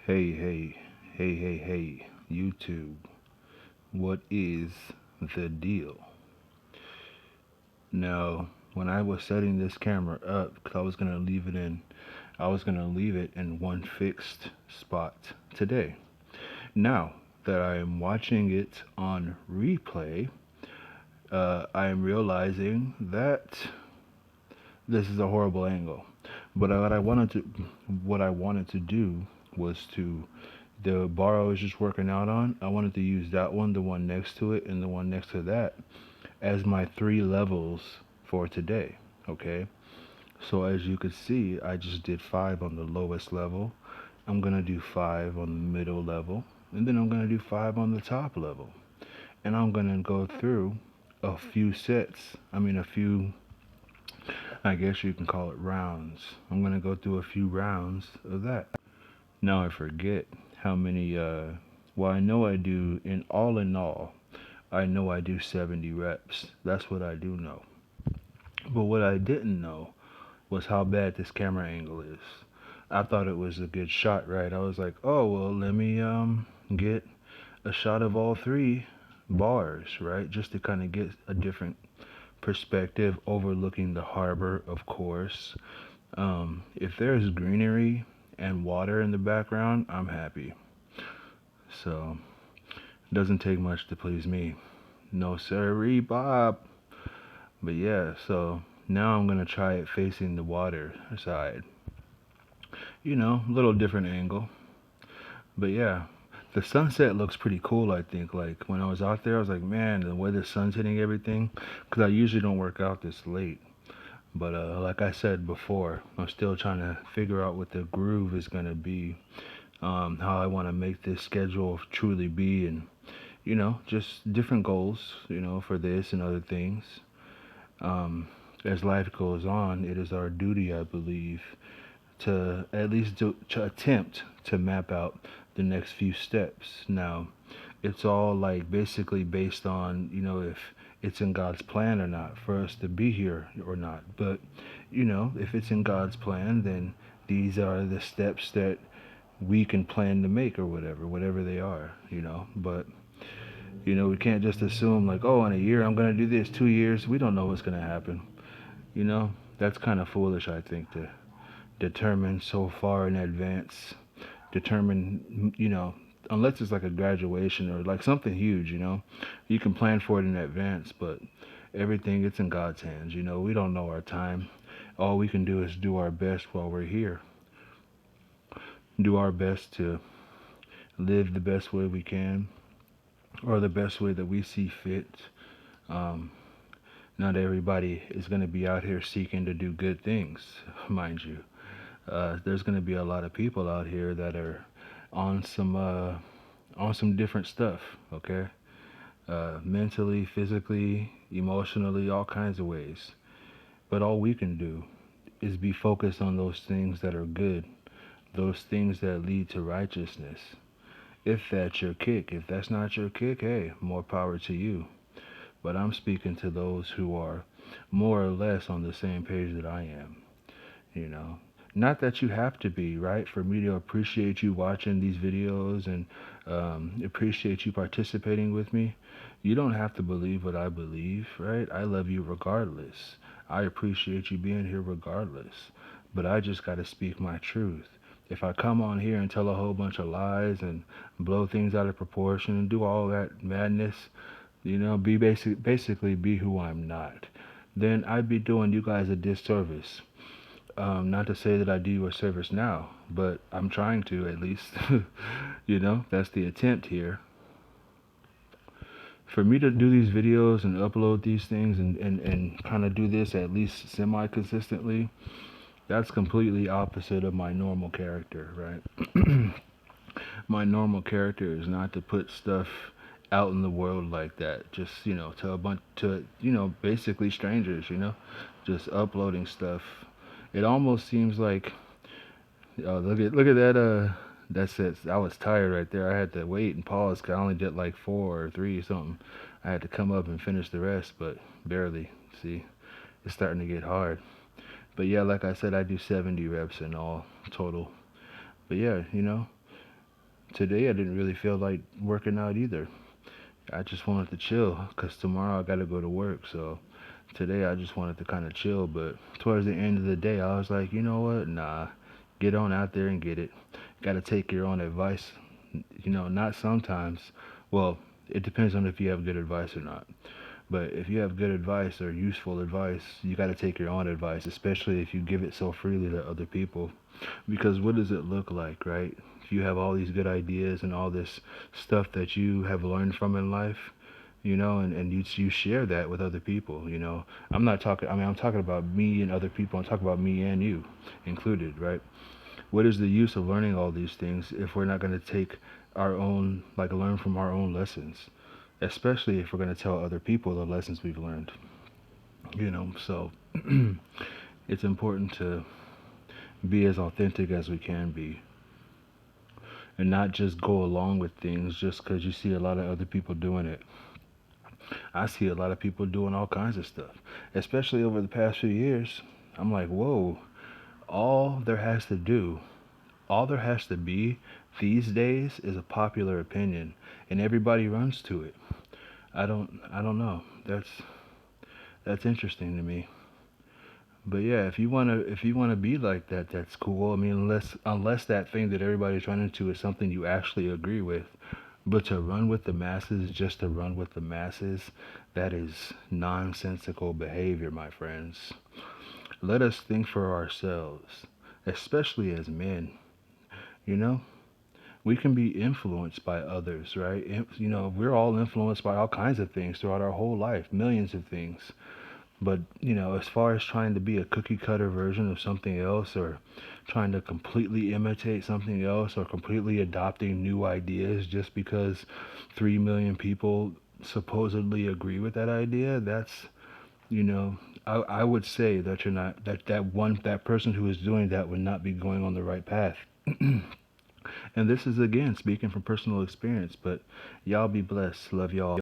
Hey, YouTube. What is the deal? Now, when I was setting this camera up, because I was gonna leave it in one fixed spot today. Now that I am watching it on replay, I am realizing that this is a horrible angle. But what I wanted to do was to the bar I was just working out on. I wanted to use that one, the one next to it, and the one next to that as my three levels for today. Okay, so as you could see, I just did five on the lowest level. I'm gonna do five on the middle level, and then I'm gonna do five on the top level, and I'm gonna go through a few sets. A few, I guess you can call it rounds. I'm gonna go through a few rounds of that. Now I forget how many, well, I know I do, in all, I know I do 70 reps. That's what I do know. But what I didn't know was how bad this camera angle is. I thought it was a good shot, right? I was like, oh, well, let me get a shot of all three bars, right? Just to kind of get a different perspective overlooking the harbor, of course. If there's greenery and water in the background, I'm happy. So, it doesn't take much to please me. No sirree, Bob. But yeah, so now I'm gonna try it facing the water side. A little different angle. But yeah, the sunset looks pretty cool, I think. Like when I was out there, I was like, man, the way the sun's hitting everything. Because I usually don't work out this late. But like I said before, I'm still trying to figure out what the groove is gonna be, how I want to make this schedule truly be, and just different goals, for this and other things. Um, as life goes on, it is our duty, I believe, to at least to attempt to map out the next few steps. Now, it's all like basically based on, if it's in God's plan or not for us to be here or not. But, if it's in God's plan, then these are the steps that we can plan to make or whatever they are, But, we can't just assume like, oh, in a year I'm going to do this, 2 years, we don't know what's going to happen. You know, that's kind of foolish, I think, to determine so far in advance. Determine, unless it's like a graduation or like something huge, you can plan for it in advance, but everything, it's in God's hands. We don't know our time. All we can do is do our best while we're here. Do our best to live the best way we can, or the best way that we see fit. Um, Not everybody is going to be out here seeking to do good things, mind you. There's going to be a lot of people out here that are on some uh, on some different stuff. Okay, mentally, physically, emotionally, all kinds of ways. But all we can do is be focused on those things that are good, those things that lead to righteousness. If that's your kick, if that's not your kick, hey, more power to you. But I'm speaking to those who are more or less on the same page that I am, you know. Not that you have to be, right? For me to appreciate you watching these videos and appreciate you participating with me, you don't have to believe what I believe, right? I love you regardless. I appreciate you being here regardless. But I just got to speak my truth. If I come on here and tell a whole bunch of lies and blow things out of proportion and do all that madness, basically be who I'm not, then I'd be doing you guys a disservice. Not to say that I do you a service now, but I'm trying to at least. That's the attempt here. For me to do these videos and upload these things and kind of do this at least semi consistently, that's completely opposite of my normal character, right? My normal character is not to put stuff out in the world like that, just, to a bunch, to, basically strangers, just uploading stuff. It almost seems like, look at that. That's it. I was tired right there. I had to wait and pause 'cause I only did like four or three or something. I had to come up and finish the rest, but barely. See, it's starting to get hard. But yeah, like I said, I do 70 reps in all total. But yeah, Today I didn't really feel like working out either. I just wanted to chill because tomorrow I got to go to work. So today I just wanted to kind of chill. But towards the end of the day, I was like, you know what? Nah, get on out there and get it. Got to take your own advice. Not sometimes. Well, it depends on if you have good advice or not. But if you have good advice or useful advice, you got to take your own advice, especially if you give it so freely to other people. Because what does it look like, right? If you have all these good ideas and all this stuff that you have learned from in life, and you share that with other people, I'm not talking, I mean, I'm talking about me and other people. I'm talking about me and you included, right? What is the use of learning all these things if we're not going to take our own, like, learn from our own lessons? Especially if we're going to tell other people the lessons we've learned, So it's important to be as authentic as we can be and not just go along with things just because you see a lot of other people doing it. I see a lot of people doing all kinds of stuff, especially over the past few years. I'm like, whoa, all there has to do, all there has to be these days is a popular opinion, and everybody runs to it. I don't know. That's interesting to me. But yeah, if you wanna be like that, that's cool. I mean, unless that thing that everybody's running to is something you actually agree with. But to run with the masses just to run with the masses, that is nonsensical behavior, my friends. Let us think for ourselves, especially as men. You know, we can be influenced by others, right? We're all influenced by all kinds of things throughout our whole life, millions of things. But, as far as trying to be a cookie cutter version of something else or trying to completely imitate something else or completely adopting new ideas just because 3 million people supposedly agree with that idea, you know, I would say that you're not, that person who is doing that would not be going on the right path. And this is again speaking from personal experience, but y'all be blessed. Love y'all.